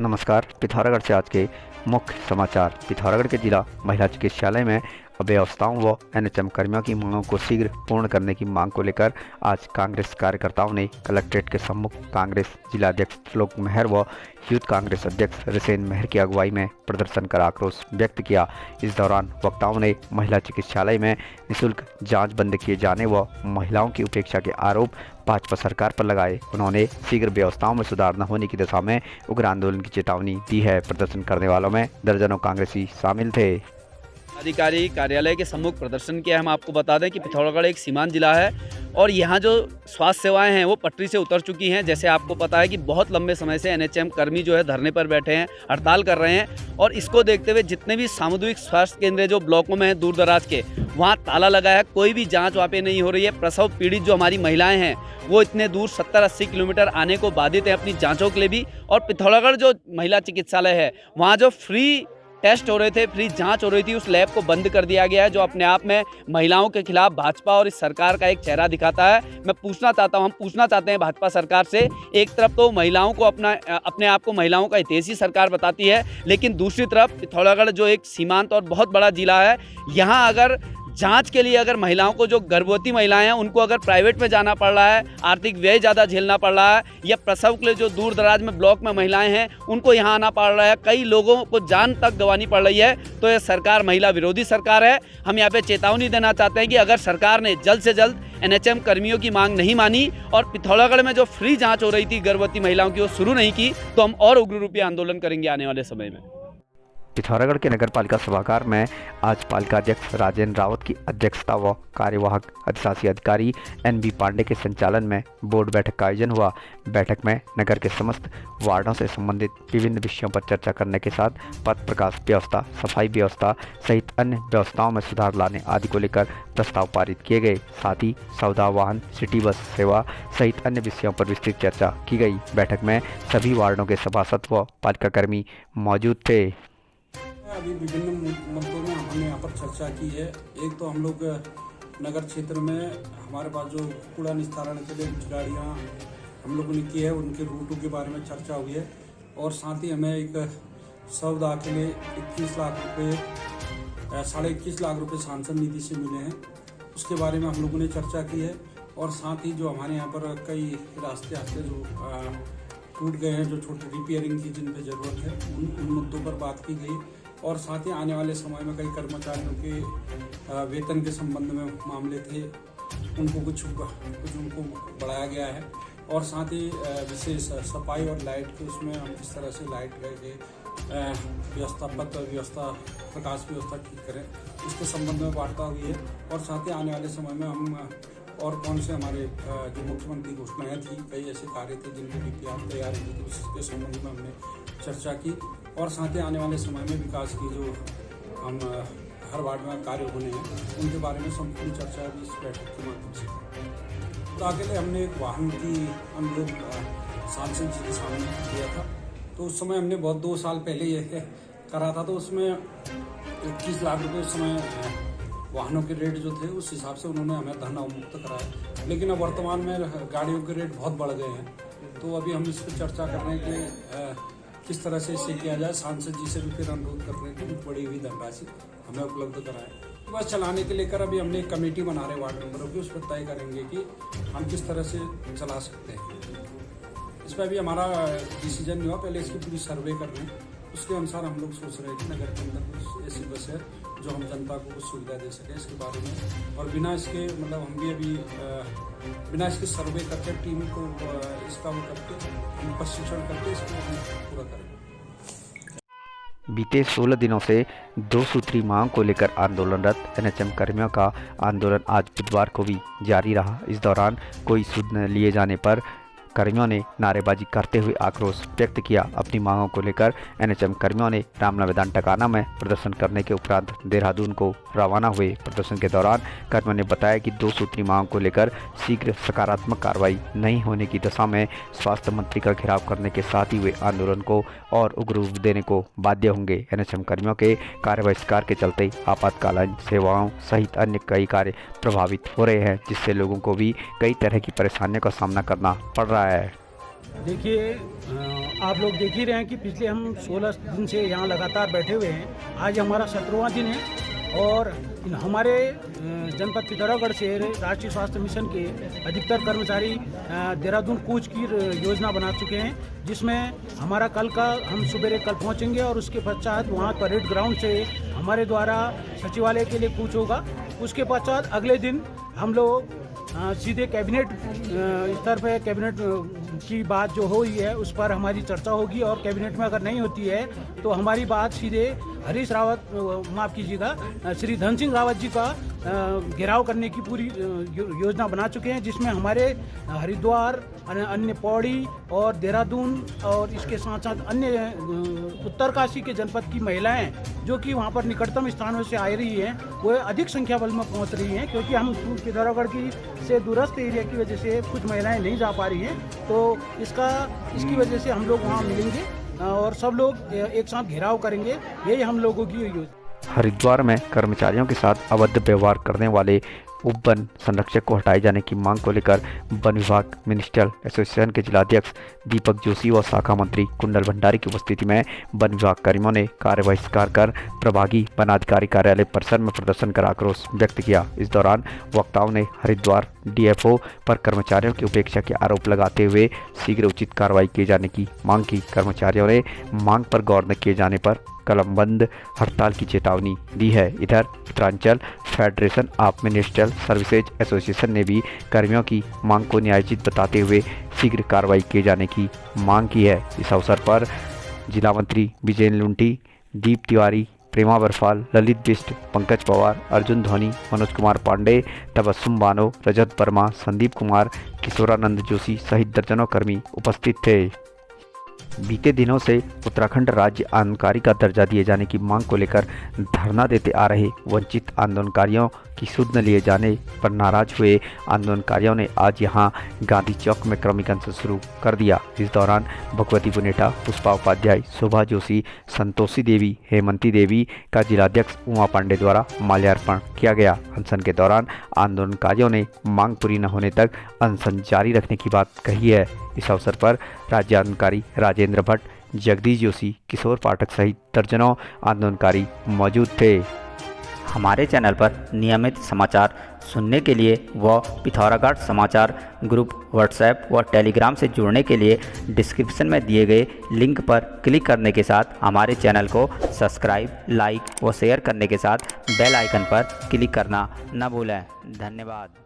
नमस्कार। पिथौरागढ़ से आज के मुख्य समाचार। पिथौरागढ़ के जिला महिला चिकित्सालय में अव्यवस्थाओं व एनएचएम कर्मियों की मांगों को शीघ्र पूर्ण करने की मांग को लेकर आज कांग्रेस कार्यकर्ताओं ने कलेक्ट्रेट के सम्मुख कांग्रेस जिलाध्यक्ष त्रिलोक मेहर व यूथ कांग्रेस अध्यक्ष रसेन मेहर की अगुवाई में प्रदर्शन कर आक्रोश व्यक्त किया। इस दौरान वक्ताओं ने महिला चिकित्सालय में निःशुल्क जांच बंद किए जाने व महिलाओं की उपेक्षा के आरोप भाजपा सरकार पर लगाए। उन्होंने शीघ्र व्यवस्थाओं में सुधार न होने की दिशा में उग्र आंदोलन की चेतावनी दी है। प्रदर्शन करने वालों में दर्जनों कांग्रेसी शामिल थे। अधिकारी कार्यालय के सम्मुख प्रदर्शन किया। हम आपको बता दें कि पिथौरागढ़ एक सीमांत जिला है और यहाँ जो स्वास्थ्य सेवाएं हैं वो पटरी से उतर चुकी हैं। जैसे आपको पता है कि बहुत लंबे समय से एनएचएम कर्मी जो है धरने पर बैठे हैं, हड़ताल कर रहे हैं और इसको देखते हुए जितने भी सामुदायिक स्वास्थ्य केंद्र जो ब्लॉकों में हैं दूर दराज के, वहाँ ताला लगा है। कोई भी जाँच वहाँ पे नहीं हो रही है। प्रसव पीड़ित जो हमारी महिलाएँ हैं वो इतने दूर 70-80 किलोमीटर आने को बाधित हैं अपनी जाँचों के लिए भी। और पिथौरागढ़ जो महिला चिकित्सालय है वहाँ जो फ्री टेस्ट हो रहे थे, फ्री जांच हो रही थी, उस लैब को बंद कर दिया गया है, जो अपने आप में महिलाओं के खिलाफ भाजपा और इस सरकार का एक चेहरा दिखाता है। हम पूछना चाहते हैं भाजपा सरकार से, एक तरफ तो महिलाओं को अपने आप को महिलाओं का हितैषी सरकार बताती है, लेकिन दूसरी तरफ पिथौरागढ़ जो एक सीमांत और बहुत बड़ा जिला है, यहाँ अगर जांच के लिए अगर महिलाओं को, जो गर्भवती महिलाएं हैं उनको अगर प्राइवेट में जाना पड़ रहा है, आर्थिक व्यय ज़्यादा झेलना पड़ रहा है, या प्रसव के लिए जो दूर दराज में ब्लॉक में महिलाएं हैं उनको यहाँ आना पड़ रहा है, कई लोगों को जान तक गंवानी पड़ रही है, तो ये सरकार महिला विरोधी सरकार है। हम यहाँ पे चेतावनी देना चाहते हैं कि अगर सरकार ने जल्द से जल्द एनएचएम कर्मियों की मांग नहीं मानी और पिथौरागढ़ में जो फ्री जाँच हो रही थी गर्भवती महिलाओं की वो शुरू नहीं की, तो हम और उग्र रूपी आंदोलन करेंगे आने वाले समय में। पिथौरागढ़ के नगर पालिका सभागार में आज पालिका अध्यक्ष राजेंद्र रावत की अध्यक्षता व कार्यवाहक अधिशासी अधिकारी एनबी पांडे के संचालन में बोर्ड बैठक का आयोजन हुआ। बैठक में नगर के समस्त वार्डों से संबंधित विभिन्न विषयों पर चर्चा करने के साथ पथ प्रकाश व्यवस्था, सफाई व्यवस्था सहित अन्य व्यवस्थाओं में सुधार लाने आदि को लेकर प्रस्ताव पारित किए गए। साथ ही सौदा वाहन, सिटी बस सेवा सहित अन्य विषयों पर विस्तृत चर्चा की गई। बैठक में सभी वार्डों के सभासद व पालिका कर्मी मौजूद थे। अभी विभिन्न मुद्दों में हमने यहाँ पर चर्चा की है। एक तो हम लोग नगर क्षेत्र में हमारे पास जो कूड़ा निस्तारण के लिए कुछ गाड़ियाँ हम लोगों ने की है, उनके रूटों के बारे में चर्चा हुई है। और साथ ही हमें एक सौदा के लिए 21 लाख रुपये, 21.5 लाख रुपये सांसद निधि से मिले हैं, उसके बारे में हम लोगों ने चर्चा की है। और साथ ही जो हमारे यहाँ पर कई रास्ते जो टूट गए हैं, जो छोटी रिपेयरिंग की जिन पर ज़रूरत है, उन मुद्दों पर बात की गई। और साथ ही आने वाले समय में कई कर्मचारियों के वेतन के संबंध में मामले थे, उनको कुछ उनको बढ़ाया गया है। और साथ ही विशेष सफाई और लाइट के उसमें हम किस तरह से लाइट के व्यवस्था, पथ व्यवस्था, प्रकाश व्यवस्था ठीक करें, इसके संबंध में वार्ता हुई है। और साथ ही आने वाले समय में हम और कौन से हमारे जो मुख्यमंत्री घोषणाएँ थी, कई ऐसे कार्य थे जिनकी डीपीआर तैयार हुई थी, उसके संबंध में हमने चर्चा की। और साथ ही आने वाले समय में विकास की जो हम हर वार्ड में कार्य होने हैं, उनके बारे में संपूर्ण चर्चा भी इस बैठक के माध्यम से। तो आगे हमने एक वाहन की हम लोग सांसद जी के सामने किया था, तो उस समय हमने बहुत 2 साल पहले ये करा था, तो उसमें 21 लाख रुपये उस समय वाहनों के रेट जो थे उस हिसाब से उन्होंने हमें धरना मुक्त कराया। लेकिन अब वर्तमान में गाड़ियों के रेट बहुत बढ़ गए हैं, तो अभी हम इस पर चर्चा कर रहे हैं कि किस तरह से इसे किया जाए। सांसद जी से भी फिर अनुरोध कर रहे हैं कि बड़ी हुई धनराशि हमें उपलब्ध कराएं। बस चलाने के लेकर अभी हमने एक कमेटी बना रहे वार्ड मेंबरों की, उस पर तय करेंगे कि हम किस तरह से चला सकते हैं। इस पर अभी हमारा डिसीजन नहीं हुआ, पहले इसकी पूरी सर्वे कर रहे हैं, उसके अनुसार हम लोग सोच रहे हैं कि नगर के अंदर कुछ ऐसी बस है जो हम जनता को कुछ सुविधा दे सकें इसके बारे में। और बिना इसके हम भी अभी बिना इसके सर्वे करके टीम को इसका वो करके हम प्रशिक्षण करके इसको पूरा करेंगे। बीते 16 दिनों से 2 सूत्री मांग को लेकर आंदोलनरत एनएचएम कर्मियों का आंदोलन आज बुधवार को भी जारी रहा। इस दौरान कोई सुध न लिए जाने पर कर्मियों ने नारेबाजी करते हुए आक्रोश व्यक्त किया। अपनी मांगों को लेकर एनएचएम कर्मियों ने रामला मैदान टकाना में प्रदर्शन करने के उपरांत देहरादून को रवाना हुए। प्रदर्शन के दौरान कर्मियों ने बताया कि 2 सूत्री मांग को लेकर शीघ्र सकारात्मक कार्रवाई नहीं होने की दशा में स्वास्थ्य मंत्री का घेराव करने के साथ ही वे आंदोलन को और उग्र रूप देने को बाध्य होंगे। एनएचएम कर्मियों के कार्य बहिष्कार के चलते आपातकालीन सेवाओं सहित अन्य कई कार्य प्रभावित हो रहे हैं, जिससे लोगों को भी कई तरह की परेशानियों का सामना करना पड़ रहा है। देखिए, आप लोग देख ही रहे हैं कि पिछले हम 16 दिन से यहाँ लगातार बैठे हुए हैं। आज हमारा 17वां दिन है और हमारे जनपद पिथौरागढ़ से राष्ट्रीय स्वास्थ्य मिशन के अधिकतर कर्मचारी देहरादून कूच की योजना बना चुके हैं, जिसमें हमारा कल का हम सुबह कल पहुँचेंगे और उसके पश्चात वहाँ परेड ग्राउंड से हमारे द्वारा सचिवालय के लिए कूच होगा। उसके पश्चात अगले दिन हम लोग सीधे कैबिनेट स्तर पर कैबिनेट की बात जो हुई है उस पर हमारी चर्चा होगी और कैबिनेट में अगर नहीं होती है तो हमारी बात सीधे हरीश रावत, माफ़ कीजिएगा, श्री धन सिंह रावत जी का घेराव करने की पूरी योजना बना चुके हैं, जिसमें हमारे हरिद्वार, अन्य पौड़ी और देहरादून और इसके साथ साथ अन्य उत्तरकाशी के जनपद की महिलाएं जो कि वहां पर निकटतम स्थानों से आ रही हैं, वो अधिक संख्या बल में पहुंच रही हैं, क्योंकि हम पिथौरागढ़ की से दूरस्थ एरिया की वजह से कुछ महिलाएं नहीं जा पा रही हैं। तो इसकी वजह से हम लोग वहाँ मिलेंगे और सब लोग एक साथ घेराव करेंगे। यही हम लोगों की योजना। हरिद्वार में कर्मचारियों के साथ अवैध व्यवहार करने वाले उप वन संरक्षक को हटाए जाने की मांग को लेकर वन विभाग मिनिस्ट्रियल एसोसिएशन के जिलाध्यक्ष दीपक जोशी व शाखा मंत्री कुंडल भंडारी की उपस्थिति में वन विभाग कर्मियों ने कार्य बहिष्कार कर प्रभागी वनाधिकारी कार्यालय परिसर में प्रदर्शन कर आक्रोश व्यक्त किया। इस दौरान वक्ताओं ने हरिद्वार डीएफओ पर कर्मचारियों की उपेक्षा के आरोप लगाते हुए शीघ्र उचित कार्रवाई किए जाने की मांग की। कर्मचारियों ने मांग पर गौर न किए जाने पर कलमबंद हड़ताल की चेतावनी दी है। इधर Uttaranchal federation of ministerial services association ने भी कर्मियों की मांग को न्यायोचित बताते हुए शीघ्र कार्रवाई किए जाने की मांग की है। इस अवसर पर जिला मंत्री विजयन लुंटी, दीप तिवारी, प्रेमा बरफाल, ललित बिष्ट, पंकज पवार, अर्जुन धोनी, मनोज कुमार पांडे, तबस्सुम बानो, रजत वर्मा, संदीप कुमार, किशोरानंद जोशी सहित दर्जनों कर्मी उपस्थित थे। बीते दिनों से उत्तराखंड राज्य आंदोलनकारी का दर्जा दिए जाने की मांग को लेकर धरना देते आ रहे वंचित आंदोलनकारियों की सुध न लिए जाने पर नाराज हुए आंदोलनकारियों ने आज यहां गांधी चौक में क्रमिक अनशन शुरू कर दिया। इस दौरान भगवती पुनेटा, पुष्पा उपाध्याय, शोभा जोशी, संतोषी देवी, हेमंती देवी का जिलाध्यक्ष उमा पांडे द्वारा माल्यार्पण किया गया। अनशन के दौरान आंदोलनकारियों ने मांग पूरी न होने तक अनशन जारी रखने की बात कही है। इस अवसर पर राज्य आंदोलनकारी राजेंद्र भट्ट, जगदीश जोशी, किशोर पाठक सहित दर्जनों आंदोलनकारी मौजूद थे। हमारे चैनल पर नियमित समाचार सुनने के लिए व पिथौरागढ़ समाचार ग्रुप व्हाट्सएप व टेलीग्राम से जुड़ने के लिए डिस्क्रिप्शन में दिए गए लिंक पर क्लिक करने के साथ हमारे चैनल को सब्सक्राइब, लाइक व शेयर करने के साथ बेल आइकन पर क्लिक करना न भूलें। धन्यवाद।